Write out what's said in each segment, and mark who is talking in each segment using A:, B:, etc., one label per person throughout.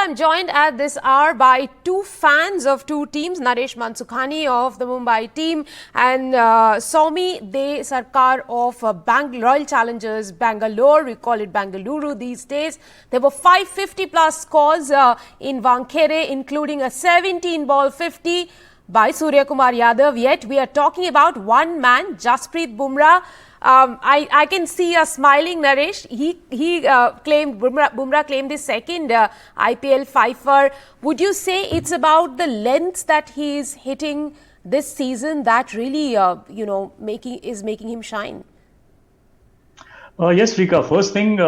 A: I'm joined at this hour by two fans of two teams, Naresh Mansukhani of the Mumbai team and Soumi De Sarkar of Royal Challengers Bangalore. We call it Bengaluru these days. There were 550 plus scores in Wankhede, including a 17-ball 50 by Suryakumar Yadav. Yet we are talking about one man, Jasprit Bumrah. I can see a smiling Naresh. He claimed Bumrah claimed his second IPL fifer. Would you say it's about the lengths that he is hitting this season that really making him shine?
B: Yes, Rika. First thing,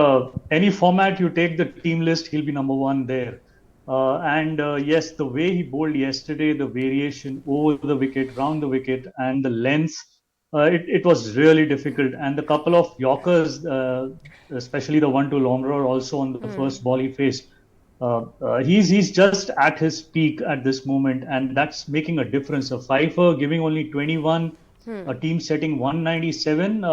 B: any format you take the team list, he'll be number one there. Yes, the way he bowled yesterday, the variation over the wicket, round the wicket, and the length. It was really difficult, and the couple of Yorkers, especially the one to Lomror also on the first ball he faced, he's just at his peak at this moment, and that's making a difference. A fifer giving only 21, a team setting 197,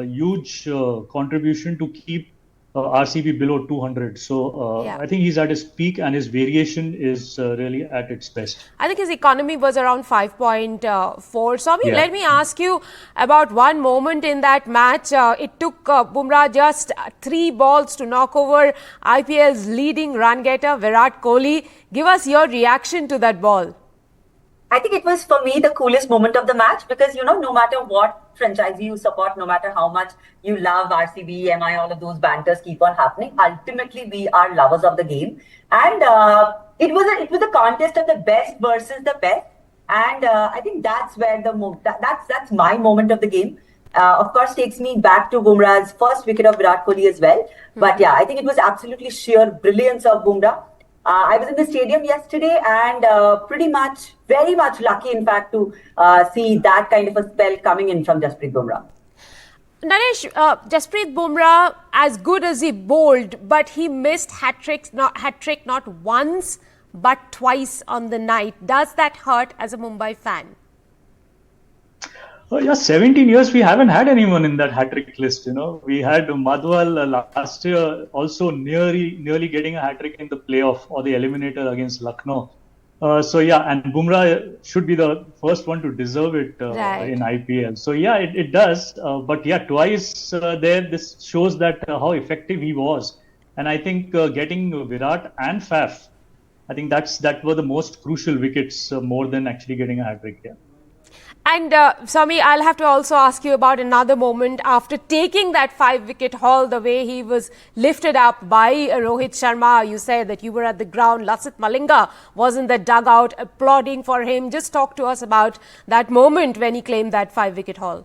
B: huge contribution to keep RCB below 200. So I think he's at his peak and his variation is really at its best.
A: I think his economy was around 5.4. So let me ask you about one moment in that match. It took Bumrah just 3 balls to knock over IPL's leading run getter Virat Kohli. Give us your reaction to that ball.
C: I think it was, for me, the coolest moment of the match because, no matter what franchise you support, no matter how much you love RCB, MI, all of those banters keep on happening. Ultimately, we are lovers of the game. And it was a contest of the best versus the best. And I think that's where that's my moment of the game. Of course, takes me back to Bumrah's first wicket of Virat Kohli as well. But yeah, I think it was absolutely sheer brilliance of Bumrah. I was in the stadium yesterday and very much lucky, in fact, to see that kind of a spell coming in from Jasprit Bumrah.
A: Naresh, Jasprit Bumrah, as good as he bowled, but he missed hat-trick not once, but twice on the night. Does that hurt as a Mumbai fan?
B: Yeah, 17 years we haven't had anyone in that hat-trick list. We had Madhwal last year also nearly getting a hat-trick in the playoff or the eliminator against Lucknow. So yeah, and Bumrah should be the first one to deserve it in IPL. So yeah, it does. But yeah, twice there, this shows that how effective he was. And I think getting Virat and Faf, I think that were the most crucial wickets more than actually getting a hat-trick. Yeah.
A: And Soumi, I'll have to also ask you about another moment after taking that 5-wicket haul, the way he was lifted up by Rohit Sharma. You said that you were at the ground. Lasith Malinga was in the dugout applauding for him. Just talk to us about that moment when he claimed that 5-wicket haul.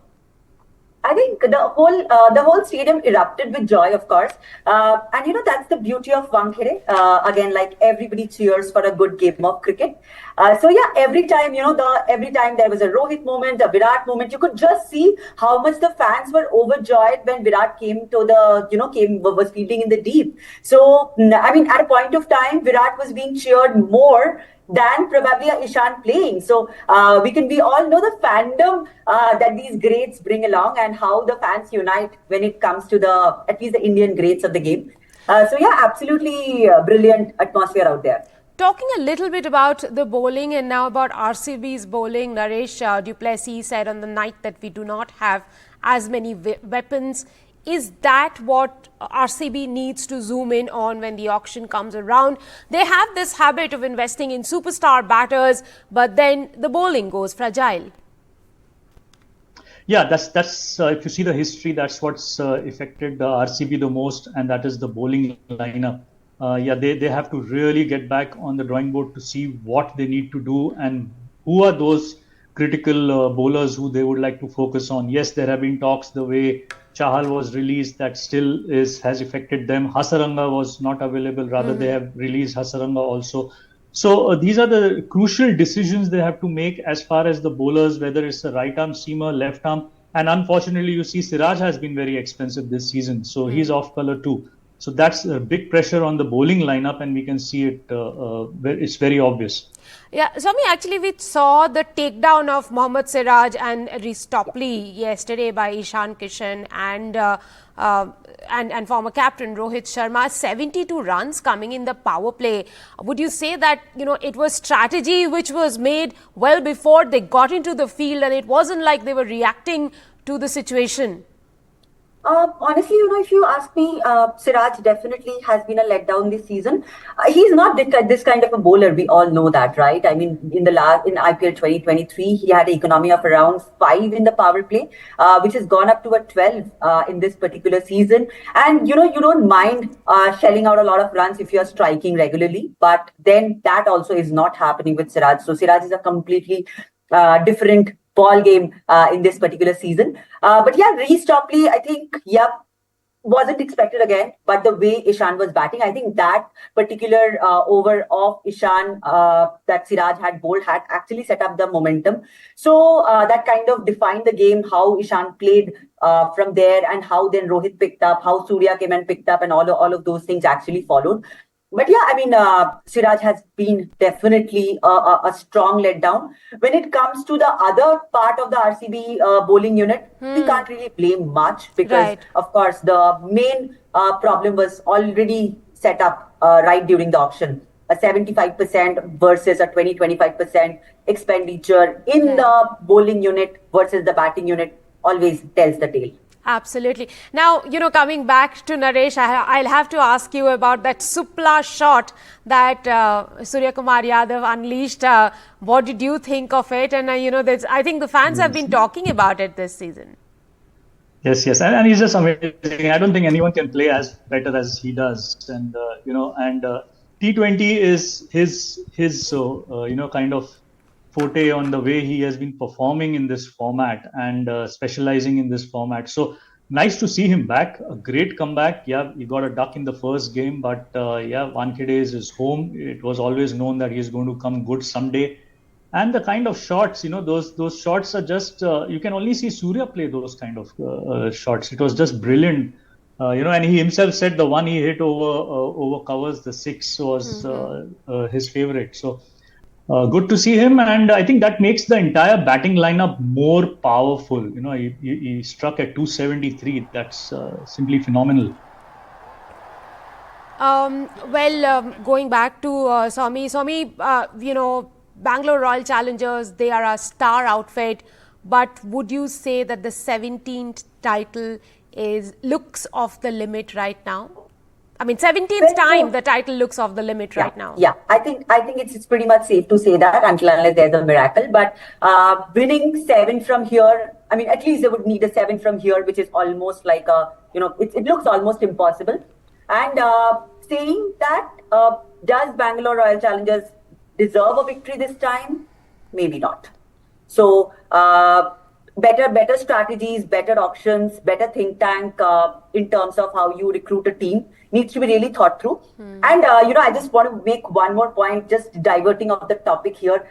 C: I think the whole stadium erupted with joy, of course. And that's the beauty of Wankhede. Again, like everybody cheers for a good game of cricket. So yeah, every time there was a Rohit moment, a Virat moment, you could just see how much the fans were overjoyed when Virat came to was fielding in the deep. So I mean, at a point of time, Virat was being cheered more than probably a Ishan playing. So we all know the fandom that these greats bring along and how the fans unite when it comes to at least the Indian greats of the game. So yeah, absolutely brilliant atmosphere out there.
A: Talking a little bit about the bowling and now about RCB's bowling, Naresh, du Plessis said on the night that we do not have as many weapons. Is that what RCB needs to zoom in on when the auction comes around? They have this habit of investing in superstar batters, but then the bowling goes fragile.
B: Yeah, that's if you see the history, that's what's affected the RCB the most, and that is the bowling lineup. Yeah, they have to really get back on the drawing board to see what they need to do and who are those critical bowlers who they would like to focus on. Yes, there have been talks the way Chahal was released, that still has affected them. Hasaranga was not available, rather they have released Hasaranga also. So these are the crucial decisions they have to make as far as the bowlers, whether it's a right arm seamer, left arm. And unfortunately, you see Siraj has been very expensive this season, so he's off color too. So that's a big pressure on the bowling lineup, and we can see it. It's very obvious.
A: Yeah, Swami, actually we saw the takedown of Mohammad Siraj and Ristopley yesterday by Ishan Kishan and former captain Rohit Sharma. 72 runs coming in the power play. Would you say that, it was strategy which was made well before they got into the field, and it wasn't like they were reacting to the situation?
C: Honestly, if you ask me, Siraj definitely has been a letdown this season. He's not this kind of a bowler. We all know that, right? I mean, in IPL 2023, he had an economy of around 5 in the power play, which has gone up to a 12 in this particular season. And you don't mind shelling out a lot of runs if you're striking regularly, but then that also is not happening with Siraj. So Siraj is a completely different ball game in this particular season. But yeah, Reece-Topley, I think, wasn't expected again. But the way Ishan was batting, I think that particular over of Ishan that Siraj had bowled had actually set up the momentum. So that kind of defined the game, how Ishan played from there, and how then Rohit picked up, how Surya came and picked up, and all of those things actually followed. But yeah, I mean, Siraj has been definitely a strong letdown. When it comes to the other part of the RCB bowling unit, we can't really blame much because, of course, the main problem was already set up right during the auction. A 75% versus a 20-25% expenditure in the bowling unit versus the batting unit always tells the tale.
A: Absolutely. Now, coming back to Naresh, I'll have to ask you about that Supla shot that Suryakumar Yadav unleashed. What did you think of it? And, I think the fans have been talking about it this season.
B: Yes. And he's just amazing. I don't think anyone can play as better as he does. And, T20 is his kind of forte on the way he has been performing in this format and specializing in this format. So nice to see him back. A great comeback. Yeah, he got a duck in the first game, but Wankhede is his home. It was always known that he is going to come good someday. And the kind of shots, those shots are just, you can only see Surya play those kind of shots. It was just brilliant. And he himself said the one he hit over covers, the 6 was his favorite. So good to see him, and I think that makes the entire batting lineup more powerful. He struck at 273. That's simply phenomenal.
A: Going back to Swami, Bangalore Royal Challengers, they are a star outfit, but would you say that the 17th title looks off the limit right now? I mean, 17th time the title looks off the limit right now.
C: Yeah, I think it's pretty much safe to say that until unless there's a miracle. But winning 7 from here, I mean, at least they would need a 7 from here, which is almost like it looks almost impossible. And saying that, does Bangalore Royal Challengers deserve a victory this time? Maybe not. So better strategies, better options, better think tank in terms of how you recruit a team needs to be really thought through. And, I just want to make one more point, just diverting off the topic here,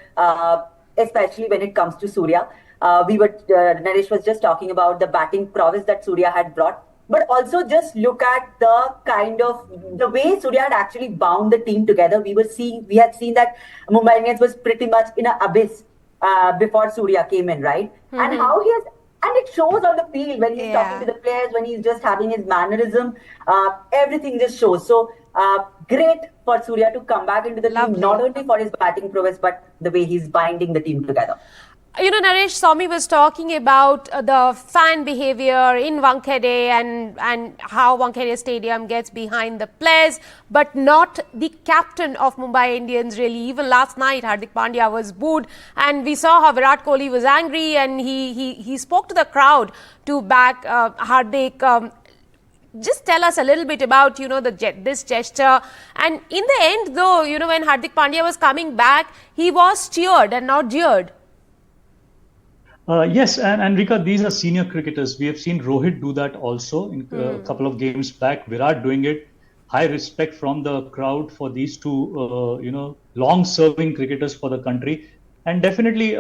C: especially when it comes to Surya. Naresh was just talking about the batting prowess that Surya had brought, but also just look at the way Surya had actually bound the team together. We had seen that Mumbai Indians was pretty much in an abyss before Surya came in, right? And how he has, and it shows on the field when he's talking to the players, when he's just having his mannerism, everything just shows. So great for Surya to come back into the team, not only for his batting prowess, but the way he's binding the team together.
A: Naresh, Swami was talking about the fan behavior in Wankhede and how Wankhede Stadium gets behind the players, but not the captain of Mumbai Indians really. Even last night, Hardik Pandya was booed, and we saw how Virat Kohli was angry, and he spoke to the crowd to back Hardik. Just tell us a little bit about, this gesture. And in the end, though, when Hardik Pandya was coming back, he was cheered and not jeered.
B: Yes, and Rika, these are senior cricketers. We have seen Rohit do that also in a couple of games back. Virat doing it. High respect from the crowd for these two, long-serving cricketers for the country. and definitely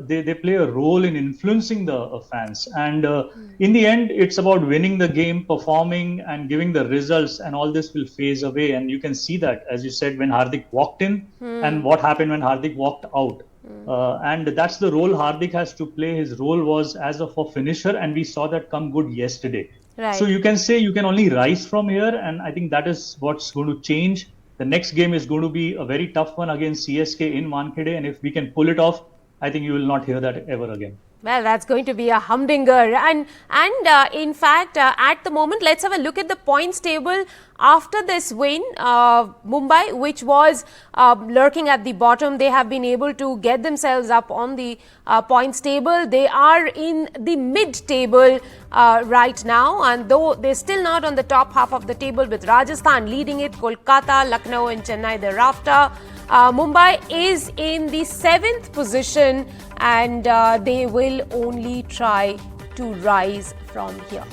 B: they play a role in influencing the fans. And in the end, it's about winning the game, performing, and giving the results, and all this will phase away. And you can see that, as you said, when Hardik walked in, and what happened when Hardik walked out. And that's the role Hardik has to play. His role was as a finisher, and we saw that come good yesterday.
A: Right.
B: So you can say you can only rise from here, and I think that is what's going to change. The next game is going to be a very tough one against CSK in Wankhede, and if we can pull it off, I think you will not hear that ever again.
A: Well, that's going to be a humdinger. And in fact, at the moment, let's have a look at the points table after this win. Mumbai, which was lurking at the bottom, they have been able to get themselves up on the points table. They are in the mid-table right now, and though they're still not on the top half of the table, with Rajasthan leading it, Kolkata, Lucknow and Chennai thereafter. Mumbai is in the 7th position, and they will only try to rise from here.